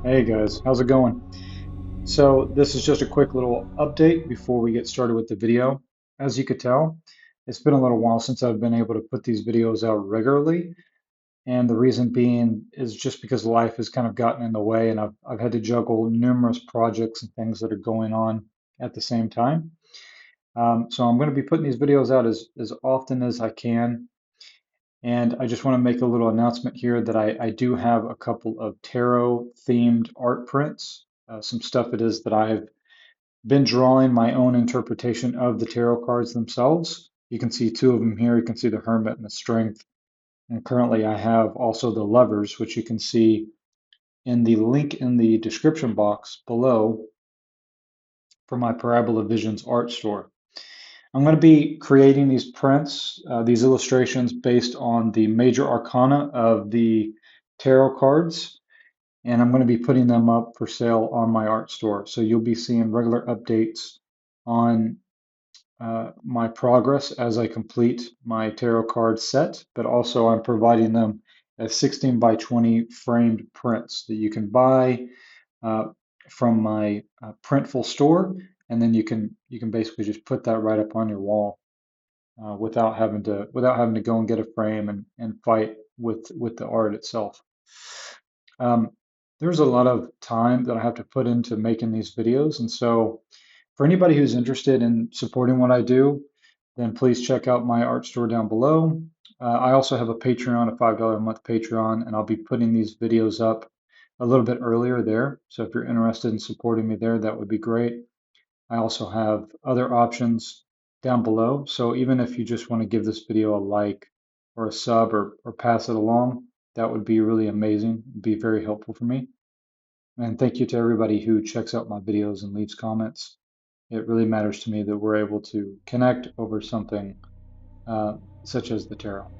Hey guys, how's it going? So this is just a quick little update before we get started with the video. As you could tell, it's been a little while since I've been able to put these videos out regularly, and the reason being is just because life has kind of gotten in the way, and I've had to juggle numerous projects and things that are going on at the same time. So I'm going to be putting these videos out as often as I can. And I just want to make a little announcement here that I do have a couple of tarot themed art prints, some stuff it is that I've been drawing my own interpretation of the tarot cards themselves. You can see two of them here. You can see the Hermit and the Strength. And currently I have also the Lovers, which you can see in the link in the description box below for my Parabola Visions art store. I'm going to be creating these prints, these illustrations based on the major arcana of the tarot cards, and I'm going to be putting them up for sale on my art store. So you'll be seeing regular updates on my progress as I complete my tarot card set, but also I'm providing them as 16 by 20 framed prints that you can buy uh, from my Printful store, and then you can basically just put that right up on your wall without having to go and get a frame and fight with the art itself. Um, there's a lot of time that I have to put into making these videos, and so for anybody who's interested in supporting what I do, then please check out my art store down below. I also have a Patreon, a $5 a month Patreon, and I'll be putting these videos up a little bit earlier there. So if you're interested in supporting me there, that would be great. I also have other options down below. So even if you just want to give this video a like or a sub or pass it along, that would be really amazing. It'd be very helpful for me. And thank you to everybody who checks out my videos and leaves comments. It really matters to me that we're able to connect over something such as the tarot.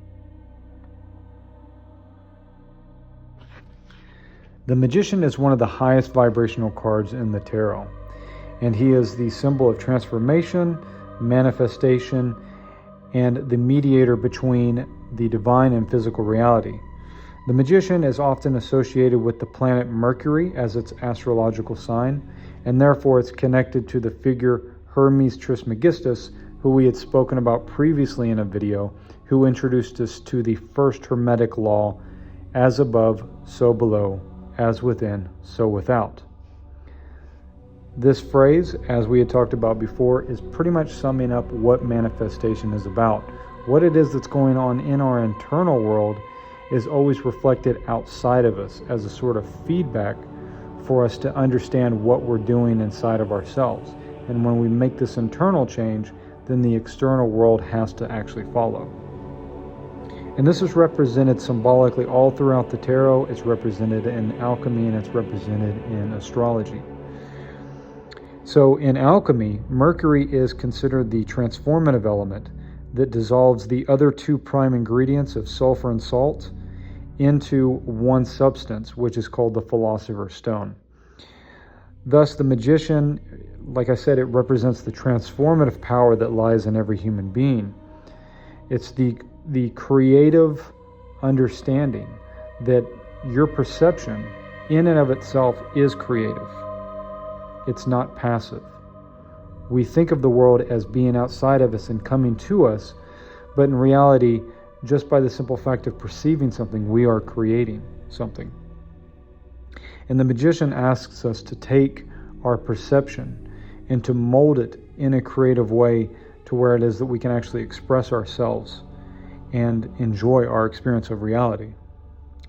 The Magician is one of the highest vibrational cards in the tarot, and he is the symbol of transformation, manifestation, and the mediator between the divine and physical reality. The Magician is often associated with the planet Mercury as its astrological sign, and therefore it's connected to the figure Hermes Trismegistus, who we had spoken about previously in a video, who introduced us to the first Hermetic law, as above, so below, as within, so without. This phrase, as we had talked about before, is pretty much summing up what manifestation is about. What it is that's going on in our internal world is always reflected outside of us as a sort of feedback for us to understand what we're doing inside of ourselves. And when we make this internal change, then the external world has to actually follow. And this is represented symbolically all throughout the tarot. It's represented in alchemy and it's represented in astrology. So in alchemy, Mercury is considered the transformative element that dissolves the other two prime ingredients of sulfur and salt into one substance, which is called the Philosopher's Stone. Thus, the Magician, like I said, it represents the transformative power that lies in every human being. It's the creative understanding that your perception in and of itself is creative. It's not passive. We think of the world as being outside of us and coming to us, but in reality, just by the simple fact of perceiving something, we are creating something. And the Magician asks us to take our perception and to mold it in a creative way to where it is that we can actually express ourselves and enjoy our experience of reality.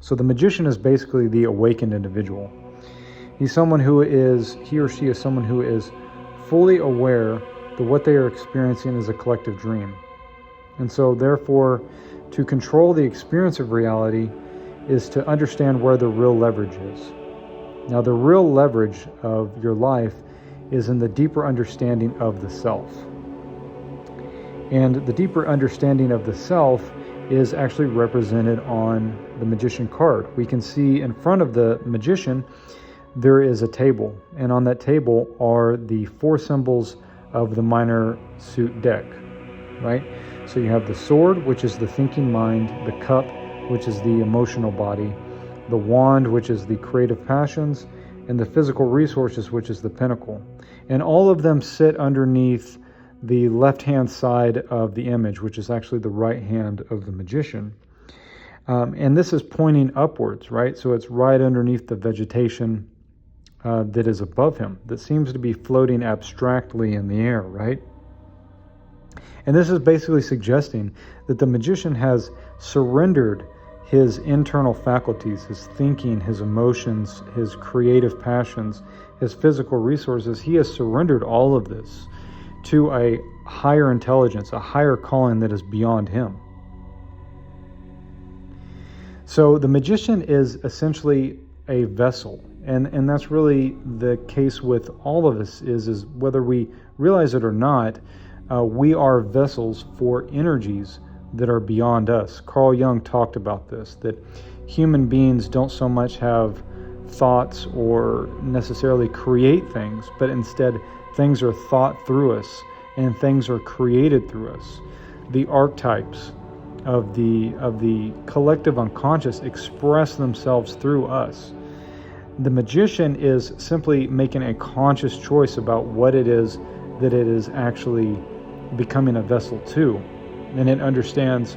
So the Magician is basically the awakened individual. He's someone who is, he or she is someone who is fully aware that what they are experiencing is a collective dream. And so therefore, to control the experience of reality is to understand where the real leverage is. Now, the real leverage of your life is in the deeper understanding of the self. And the deeper understanding of the self is actually represented on the Magician card. We can see in front of the Magician, there is a table. And on that table are the four symbols of the minor suit deck, right? So you have the sword, which is the thinking mind, the cup, which is the emotional body, the wand, which is the creative passions, and the physical resources, which is the pinnacle. And all of them sit underneath the left-hand side of the image, which is actually the right hand of the magician. And this is pointing upwards, right? So it's right underneath the vegetation that is above him, that seems to be floating abstractly in the air, right? And this is basically suggesting that the magician has surrendered his internal faculties, his thinking, his emotions, his creative passions, his physical resources. He has surrendered all of this to a higher intelligence, a higher calling that is beyond him. So the magician is essentially a vessel, and that's really the case with all of us, is whether we realize it or not, we are vessels for energies that are beyond us. Carl Jung talked about this, that human beings don't so much have thoughts or necessarily create things, but instead things are thought through us and things are created through us. The archetypes of the collective unconscious express themselves through us. The magician is simply making a conscious choice about what it is that it is actually becoming a vessel to. And it understands,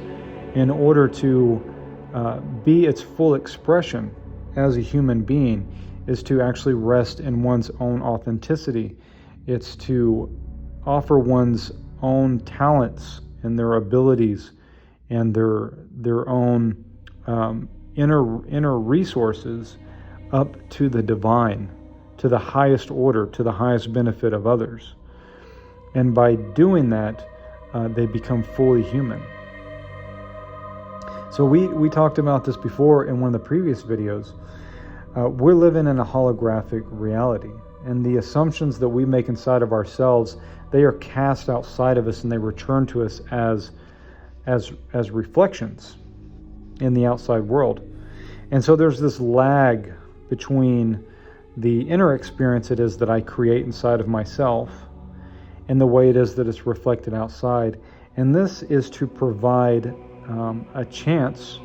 in order to be its full expression as a human being, is to actually rest in one's own authenticity. It's to offer one's own talents and their abilities and their own inner resources up to the divine, to the highest order, to the highest benefit of others. And by doing that, they become fully human. So we talked about this before in one of the previous videos. We're living in a holographic reality, and the assumptions that we make inside of ourselves, they are cast outside of us and they return to us as reflections in the outside world. And so there's this lag between the inner experience it is that I create inside of myself and the way it is that it's reflected outside. And this is to provide a chance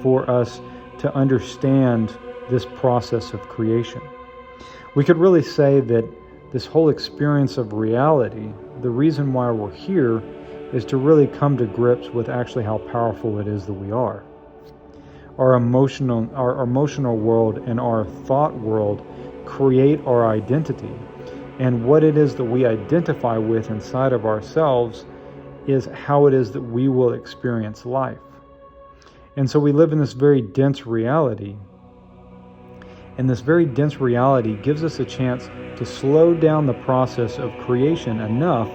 for us to understand this process of creation. We could really say that this whole experience of reality, the reason why we're here, is to really come to grips with actually how powerful it is that we are. Our emotional world and our thought world create our identity. And what it is that we identify with inside of ourselves is how it is that we will experience life. And so we live in this very dense reality. And this very dense reality gives us a chance to slow down the process of creation enough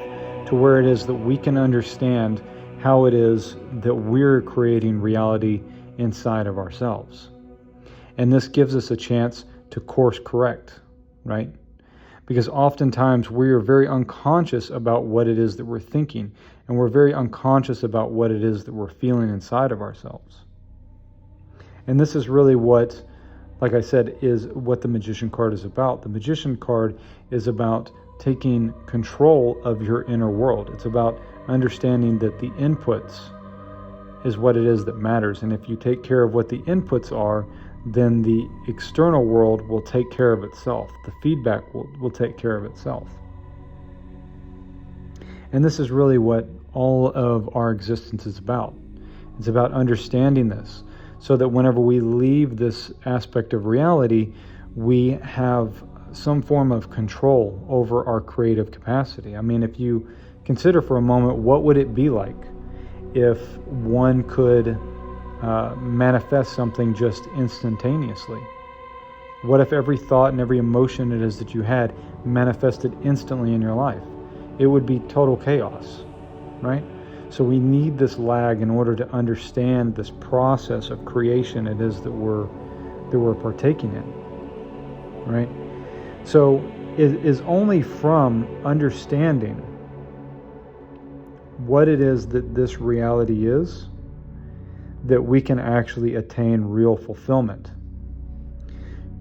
to where it is that we can understand how it is that we're creating reality inside of ourselves. And this gives us a chance to course correct, right? Because oftentimes we are very unconscious about what it is that we're thinking, and we're very unconscious about what it is that we're feeling inside of ourselves. And this is really what, like I said, is what the Magician card is about. The Magician card is about taking control of your inner world. It's about understanding that the inputs is what it is that matters. And if you take care of what the inputs are, then the external world will take care of itself. The feedback will take care of itself. And this is really what all of our existence is about. It's about understanding this so that whenever we leave this aspect of reality, we have some form of control over our creative capacity. I mean, if you consider for a moment, what would it be like if one could manifest something just instantaneously? What if every thought and every emotion it is that you had manifested instantly in your life? It would be total chaos, right? So we need this lag in order to understand this process of creation it is that we're partaking in, right? So it is only from understanding what it is that this reality is that we can actually attain real fulfillment.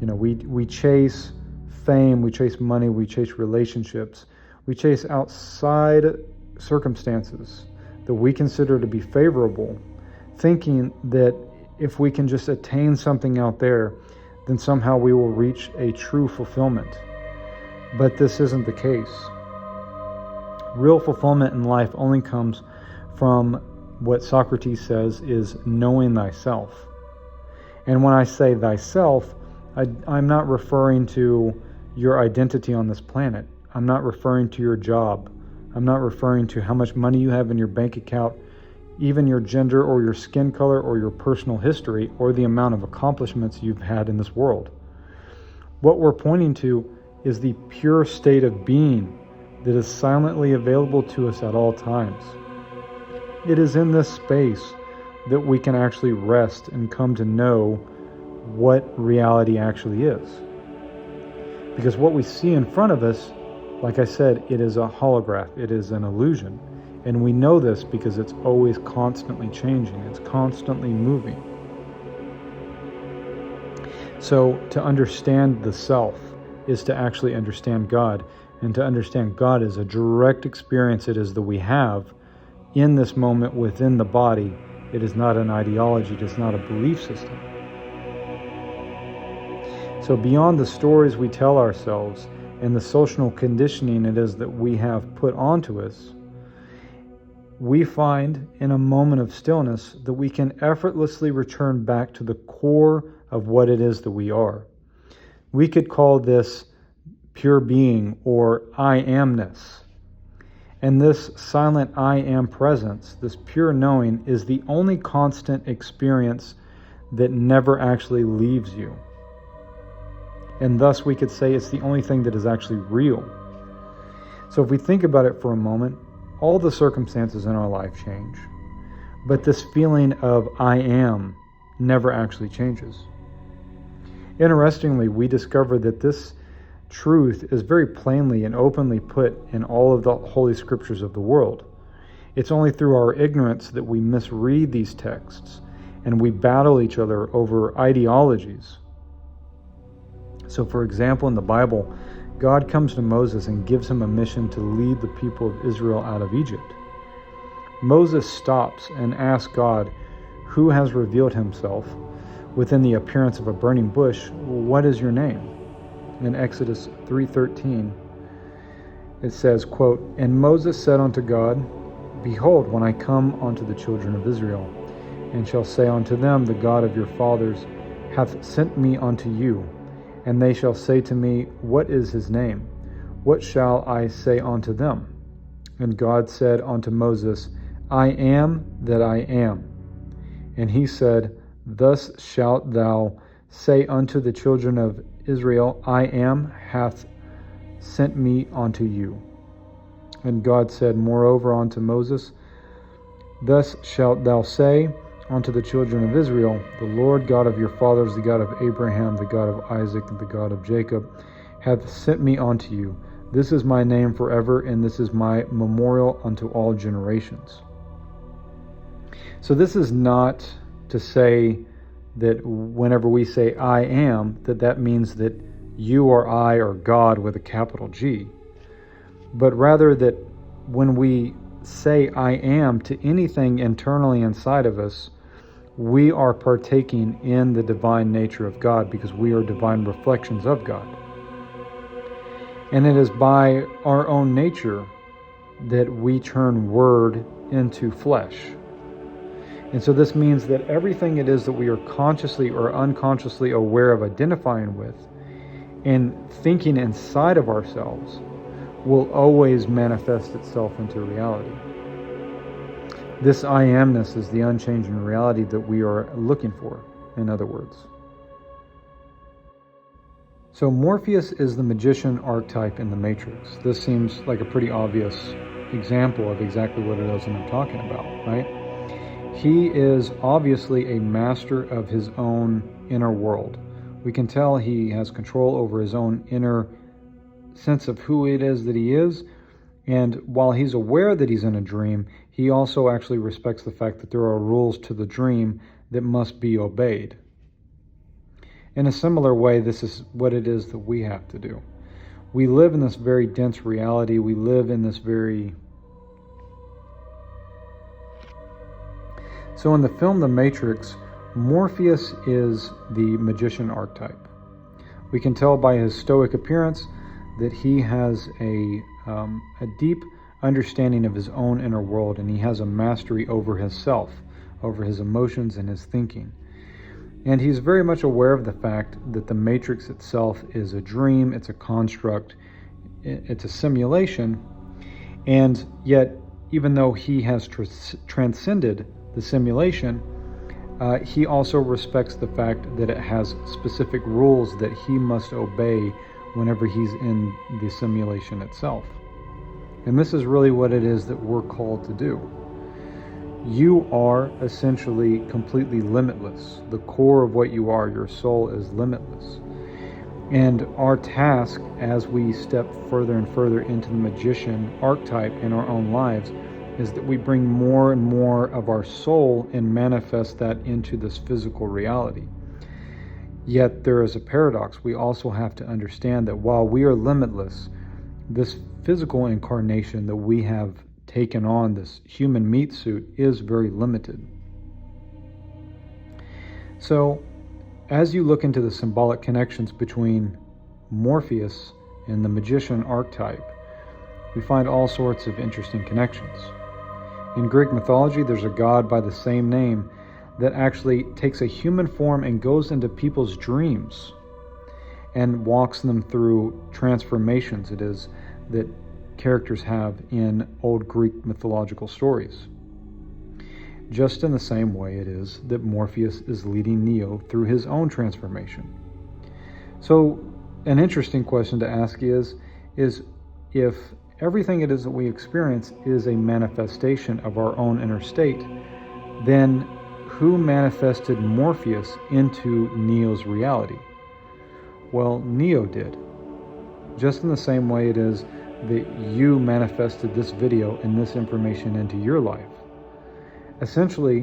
You know, we chase fame, we chase money, we chase relationships, we chase outside circumstances that we consider to be favorable, thinking that if we can just attain something out there, then somehow we will reach a true fulfillment. But this isn't the case. Real fulfillment in life only comes from what Socrates says is knowing thyself. And when I say thyself, I'm not referring to your identity on this planet. I'm not referring to your job. I'm not referring to how much money you have in your bank account, even your gender or your skin color or your personal history or the amount of accomplishments you've had in this world. What we're pointing to is the pure state of being that is silently available to us at all times. It is in this space that we can actually rest and come to know what reality actually is. Because what we see in front of us, like I said, it is a holograph, it is an illusion. And we know this because it's always constantly changing, it's constantly moving. So to understand the self is to actually understand God. And to understand God is a direct experience it is that we have in this moment within the body. It is not an ideology, it is not a belief system. So beyond the stories we tell ourselves and the social conditioning it is that we have put onto us, we find in a moment of stillness that we can effortlessly return back to the core of what it is that we are. We could call this pure being or I amness. And this silent I am presence, this pure knowing, is the only constant experience that never actually leaves you. And thus we could say it's the only thing that is actually real. So if we think about it for a moment, all the circumstances in our life change. But this feeling of I am never actually changes. Interestingly, we discover that this truth is very plainly and openly put in all of the holy scriptures of the world. It's only through our ignorance that we misread these texts and we battle each other over ideologies. So for example, in the Bible, God comes to Moses and gives him a mission to lead the people of Israel out of Egypt. Moses stops and asks God, who has revealed himself within the appearance of a burning bush, what is your name? In Exodus 3:13, it says, quote, and Moses said unto God, behold, when I come unto the children of Israel, and shall say unto them, the God of your fathers hath sent me unto you, and they shall say to me, what is his name? What shall I say unto them? And God said unto Moses, I am that I am. And he said, thus shalt thou say unto the children of Israel, I am hath sent me unto you. And God said moreover unto Moses, thus shalt thou say unto the children of Israel, the Lord God of your fathers, the God of Abraham, the God of Isaac, and the God of Jacob, hath sent me unto you. This is my name forever, and this is my memorial unto all generations. So this is not to say that whenever we say I am, that means that you or I or God with a capital G. But rather that when we say I am to anything internally inside of us, we are partaking in the divine nature of God because we are divine reflections of God. And it is by our own nature that we turn word into flesh. And so this means that everything it is that we are consciously or unconsciously aware of identifying with and thinking inside of ourselves will always manifest itself into reality. This I amness is the unchanging reality that we are looking for, in other words. So Morpheus is the magician archetype in the Matrix. This seems like a pretty obvious example of exactly what it is that I'm talking about, right? He is obviously a master of his own inner world. We can tell he has control over his own inner sense of who it is that he is. And while he's aware that he's in a dream, he also actually respects the fact that there are rules to the dream that must be obeyed. In a similar way, this is what it is that we have to do. We live in this very dense reality. We live in this very... So in the film The Matrix, Morpheus is the magician archetype. We can tell by his stoic appearance that he has a deep understanding of his own inner world, and he has a mastery over himself, over his emotions and his thinking. And he's very much aware of the fact that the matrix itself is a dream, it's a construct, it's a simulation, and yet, even though he has transcended the simulation, he also respects the fact that it has specific rules that he must obey whenever he's in the simulation itself. And this is really what it is that we're called to do. You are essentially completely limitless. The core of what you are, your soul, is limitless. And our task as we step further and further into the magician archetype in our own lives is that we bring more and more of our soul and manifest that into this physical reality. Yet there is a paradox. We also have to understand that while we are limitless, this physical incarnation that we have taken on, this human meat suit, is very limited. So, as you look into the symbolic connections between Morpheus and the magician archetype, we find all sorts of interesting connections. In Greek mythology, there's a god by the same name that actually takes a human form and goes into people's dreams and walks them through transformations, it is, that characters have in old Greek mythological stories. Just in the same way it is that Morpheus is leading Neo through his own transformation. So an interesting question to ask is if everything it is that we experience is a manifestation of our own inner state, then who manifested Morpheus into Neo's reality? Well, Neo did. Just in the same way it is that you manifested this video and this information into your life. Essentially,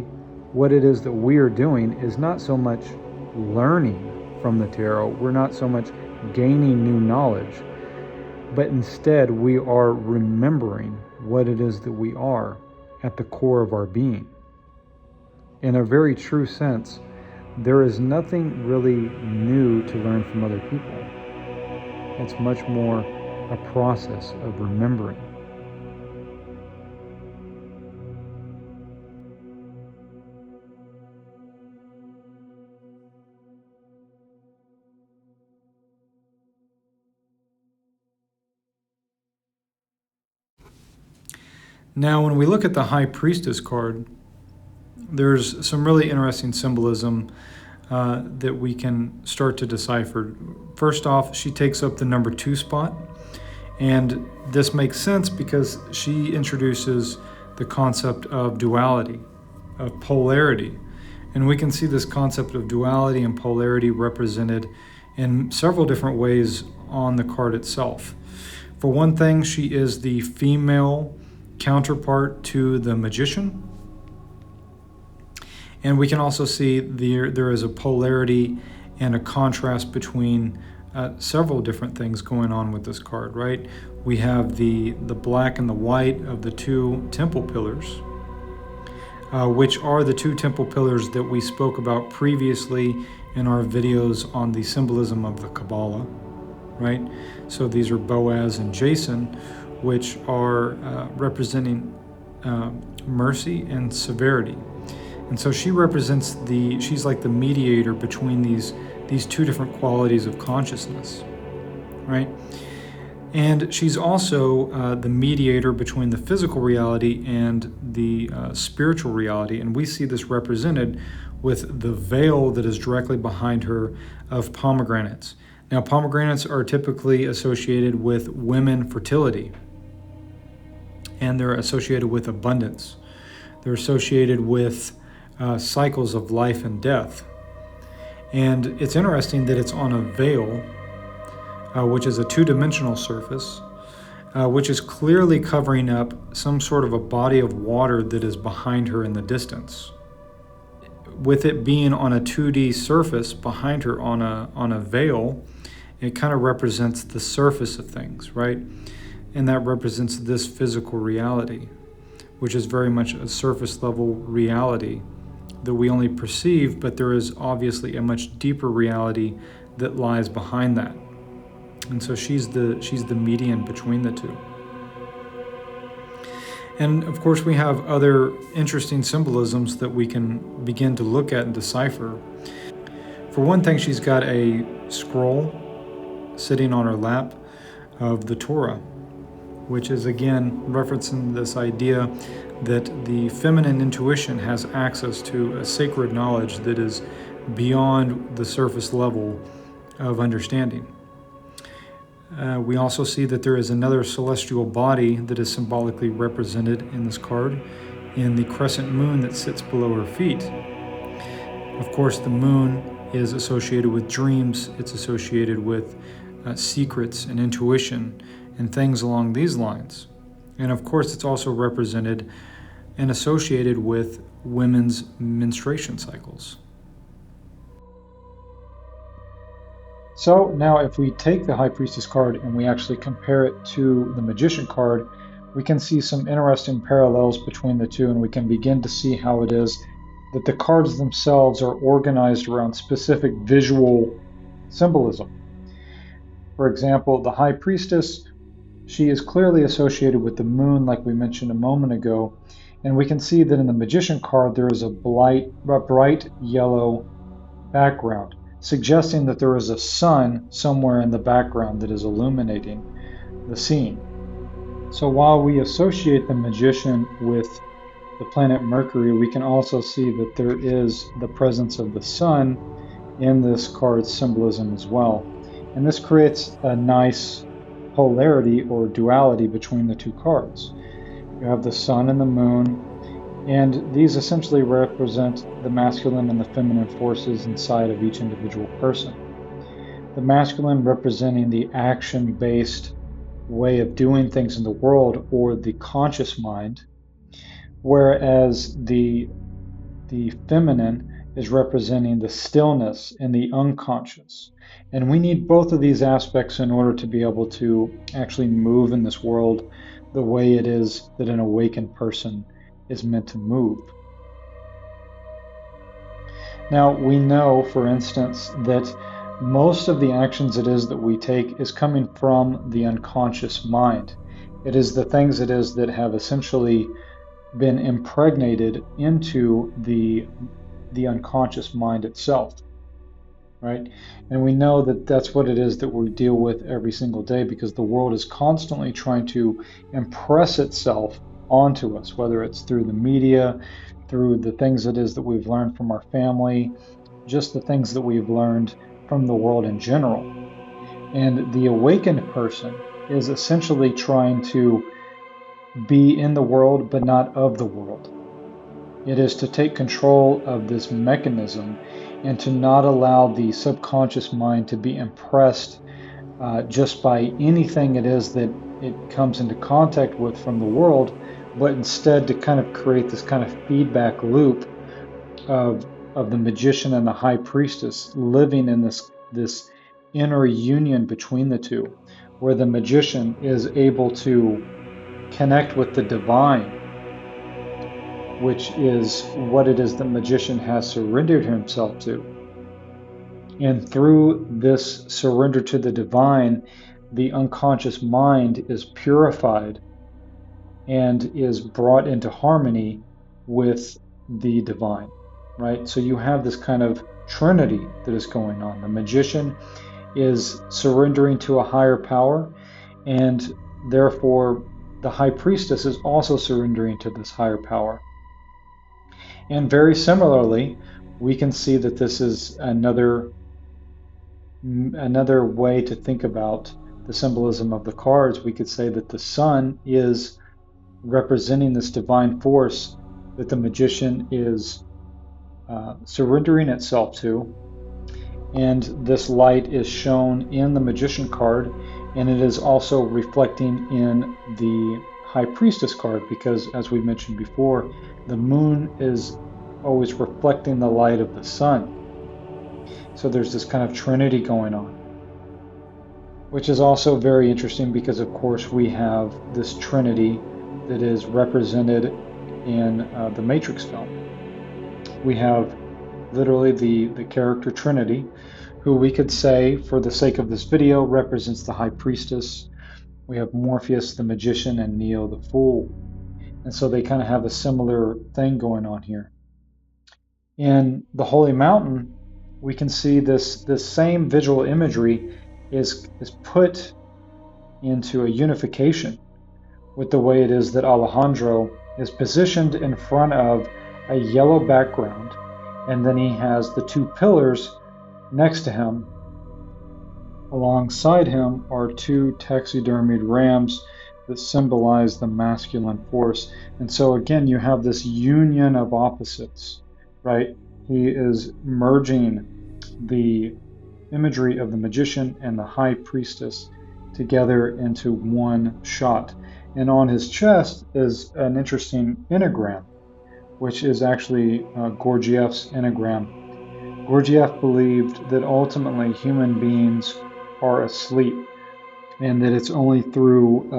what it is that we are doing is not so much learning from the tarot, we're not so much gaining new knowledge, but instead we are remembering what it is that we are at the core of our being. In a very true sense, there is nothing really new to learn from other people. It's much more a process of remembering. Now, when we look at the High Priestess card, there's some really interesting symbolism that we can start to decipher. First off, she takes up the number 2 spot. And this makes sense because she introduces the concept of duality, of polarity. And we can see this concept of duality and polarity represented in several different ways on the card itself. For one thing, she is the female counterpart to the magician. And we can also see there is a polarity and a contrast between several different things going on with this card, right? We have the black and the white of the 2 temple pillars, which are the 2 temple pillars that we spoke about previously in our videos on the symbolism of the Kabbalah, right? So these are Boaz and Jason, which are representing mercy and severity. And so she represents she's like the mediator between these 2 different qualities of consciousness, right? And she's also the mediator between the physical reality and the spiritual reality. And we see this represented with the veil that is directly behind her of pomegranates. Now, pomegranates are typically associated with women fertility, and they're associated with abundance. They're associated with cycles of life and death. And it's interesting that it's on a veil, which is a 2-dimensional surface, which is clearly covering up some sort of a body of water that is behind her in the distance. With it being on a 2D surface behind her on a veil, it kind of represents the surface of things, right? And that represents this physical reality, which is very much a surface level reality that we only perceive, but there is obviously a much deeper reality that lies behind that. And so she's the median between the two. And of course, we have other interesting symbolisms that we can begin to look at and decipher. For one thing, she's got a scroll sitting on her lap of the Torah, which is again referencing this idea that the feminine intuition has access to a sacred knowledge that is beyond the surface level of understanding. We also see that there is another celestial body that is symbolically represented in this card in the crescent moon that sits below her feet. Of course, the moon is associated with dreams. It's associated with secrets and intuition and things along these lines. And of course, it's also represented and associated with women's menstruation cycles. So now if we take the High Priestess card and we actually compare it to the Magician card, we can see some interesting parallels between the two, and we can begin to see how it is that the cards themselves are organized around specific visual symbolism. For example, the High Priestess, she is clearly associated with the moon, like we mentioned a moment ago, and we can see that in the Magician card there is a bright yellow background, suggesting that there is a sun somewhere in the background that is illuminating the scene. So while we associate the Magician with the planet Mercury, we can also see that there is the presence of the sun in this card's symbolism as well. And this creates a nice polarity or duality between the two cards. You have the sun and the moon, and these essentially represent the masculine and the feminine forces inside of each individual person. The masculine representing the action-based way of doing things in the world, or the conscious mind, whereas the feminine is representing the stillness and the unconscious. And we need both of these aspects in order to be able to actually move in this world the way it is that an awakened person is meant to move. Now, we know, for instance, that most of the actions it is that we take is coming from the unconscious mind. It is the things it is that have essentially been impregnated into the unconscious mind itself, right? And we know that that's what it is that we deal with every single day, because the world is constantly trying to impress itself onto us, whether it's through the media, through the things it is that we've learned from our family, just the things that we've learned from the world in general. And the awakened person is essentially trying to be in the world but not of the world. It is to take control of this mechanism and to not allow the subconscious mind to be impressed just by anything it is that it comes into contact with from the world, but instead to kind of create this kind of feedback loop of the Magician and the High Priestess living in this inner union between the two, where the Magician is able to connect with the divine, which is what it is the Magician has surrendered himself to. And through this surrender to the divine, the unconscious mind is purified and is brought into harmony with the divine, right? So you have this kind of trinity that is going on. The Magician is surrendering to a higher power, and therefore the High Priestess is also surrendering to this higher power. And very similarly, we can see that this is another way to think about the symbolism of the cards. We could say that the sun is representing this divine force that the Magician is surrendering itself to, and this light is shown in the Magician card, and it is also reflecting in the High Priestess card, because as we mentioned before, the moon is always reflecting the light of the sun. So there's this kind of trinity going on, which is also very interesting because of course we have this trinity that is represented in the Matrix film. We have literally the character Trinity, who we could say, for the sake of this video, represents the High Priestess. We have Morpheus the Magician and Neo the Fool. And so they kind of have a similar thing going on here. In the Holy Mountain, we can see this same visual imagery is put into a unification with the way it is that Alejandro is positioned in front of a yellow background, and then he has the two pillars next to him. Alongside him are two taxidermied rams that symbolize the masculine force. And so again, you have this union of opposites, right? He is merging the imagery of the magician and the High Priestess together into one shot. And on his chest is an interesting enneagram, which is actually Gurdjieff's enneagram. Gurdjieff believed that ultimately human beings are asleep, and that it's only through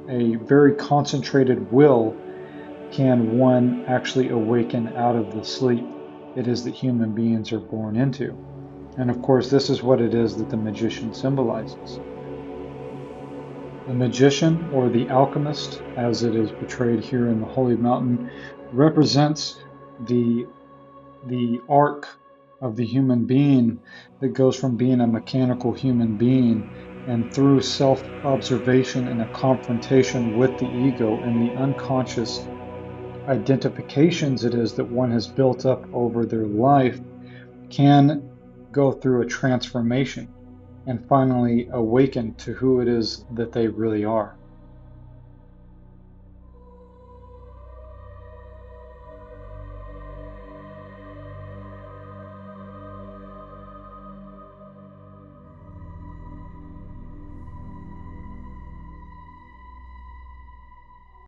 a very concentrated will can one actually awaken out of the sleep it is that human beings are born into. And of course, this is what it is that the magician symbolizes. The magician, or the alchemist, as it is portrayed here in the Holy Mountain, represents the arc of the human being that goes from being a mechanical human being, and through self-observation and a confrontation with the ego and the unconscious identifications it is that one has built up over their life, can go through a transformation and finally awaken to who it is that they really are.